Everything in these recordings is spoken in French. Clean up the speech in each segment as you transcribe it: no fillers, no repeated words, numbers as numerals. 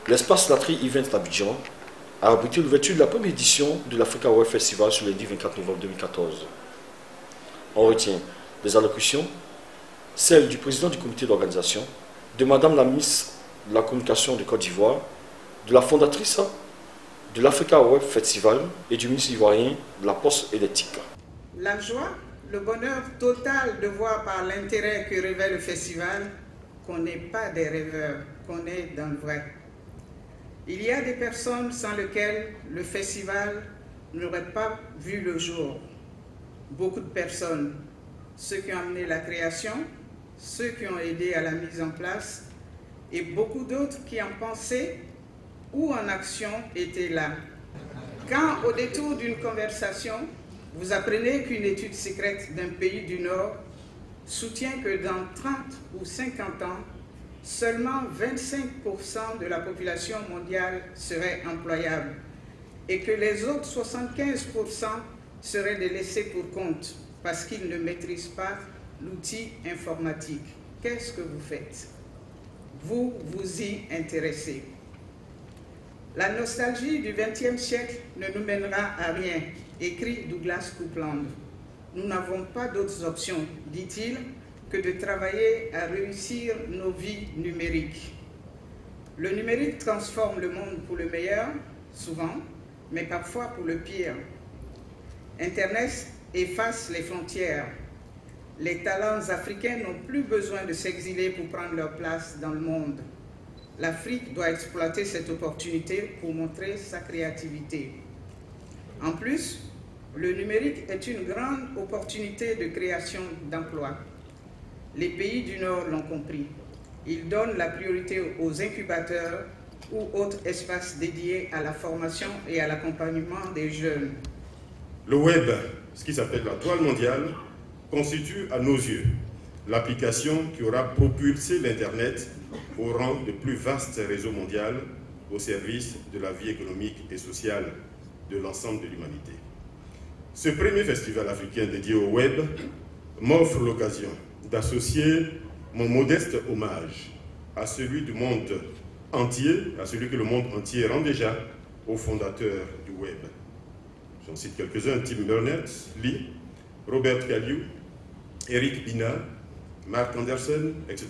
L'espace Latry Event d'Abidjan a abrité l'ouverture de la première édition de l'Africa Web Festival sur le lundi 24 novembre 2014. On retient des allocutions, celle du président du comité d'organisation, de Madame la ministre de la Communication de Côte d'Ivoire, de la fondatrice de l'Africa Web Festival et du ministre ivoirien de la Poste et d'éthique. La joie, le bonheur total de voir par l'intérêt que revêt le festival qu'on n'est pas des rêveurs, qu'on est dans le vrai. Il y a des personnes sans lesquelles le festival n'aurait pas vu le jour. Beaucoup de personnes, ceux qui ont amené la création, ceux qui ont aidé à la mise en place et beaucoup d'autres qui en pensaient ou en action étaient là. Quand au détour d'une conversation, vous apprenez qu'une étude secrète d'un pays du Nord soutient que dans 30 ou 50 ans, seulement 25% de la population mondiale serait employable et que les autres 75% seraient délaissés pour compte parce qu'ils ne maîtrisent pas l'outil informatique. Qu'est-ce que vous faites? Vous vous y intéressez. La nostalgie du XXe siècle ne nous mènera à rien, écrit Douglas Coupland. Nous n'avons pas d'autres options, dit-il, que de travailler à réussir nos vies numériques. Le numérique transforme le monde pour le meilleur, souvent, mais parfois pour le pire. Internet efface les frontières. Les talents africains n'ont plus besoin de s'exiler pour prendre leur place dans le monde. L'Afrique doit exploiter cette opportunité pour montrer sa créativité. En plus, le numérique est une grande opportunité de création d'emplois. Les pays du Nord l'ont compris. Ils donnent la priorité aux incubateurs ou autres espaces dédiés à la formation et à l'accompagnement des jeunes. Le web, ce qui s'appelle la toile mondiale, constitue à nos yeux l'application qui aura propulsé l'Internet au rang de plus vaste réseau mondial au service de la vie économique et sociale de l'ensemble de l'humanité. Ce premier festival africain dédié au web m'offre l'occasion d'associer mon modeste hommage à celui du monde entier, à celui que le monde entier rend déjà aux fondateurs du web. J'en cite quelques-uns: Tim Berners-Lee, Robert Caliu, Eric Bina, Mark Anderson, etc.,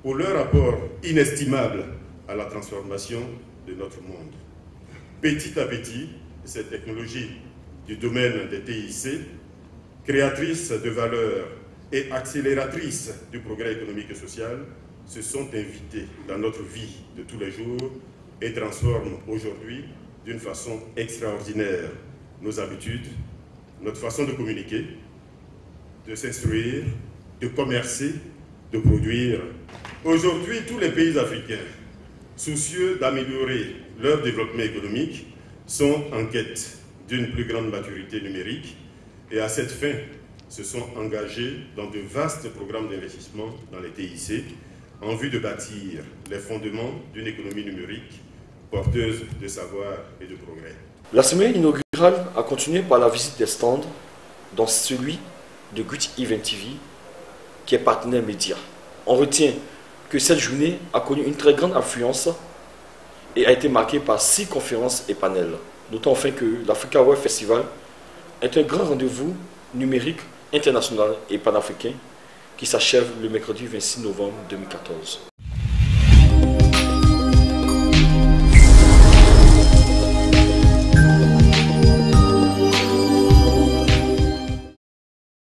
pour leur apport inestimable à la transformation de notre monde. Petit à petit, ces technologies du domaine des TIC, créatrices de valeur et accélératrices du progrès économique et social, se sont invitées dans notre vie de tous les jours et transforment aujourd'hui d'une façon extraordinaire nos habitudes, notre façon de communiquer, de s'instruire, de commercer, de produire. Aujourd'hui, tous les pays africains, soucieux d'améliorer leur développement économique, sont en quête d'une plus grande maturité numérique et à cette fin se sont engagés dans de vastes programmes d'investissement dans les TIC en vue de bâtir les fondements d'une économie numérique porteuse de savoir et de progrès. La semaine inaugurale a continué par la visite des stands, dont celui de Gucci Event TV, qui est partenaire média. On retient que cette journée a connu une très grande affluence et a été marquée par 6 conférences et panels. Notons enfin que l'Africa Web Festival est un grand rendez-vous numérique international et panafricain qui s'achève le mercredi 26 novembre 2014.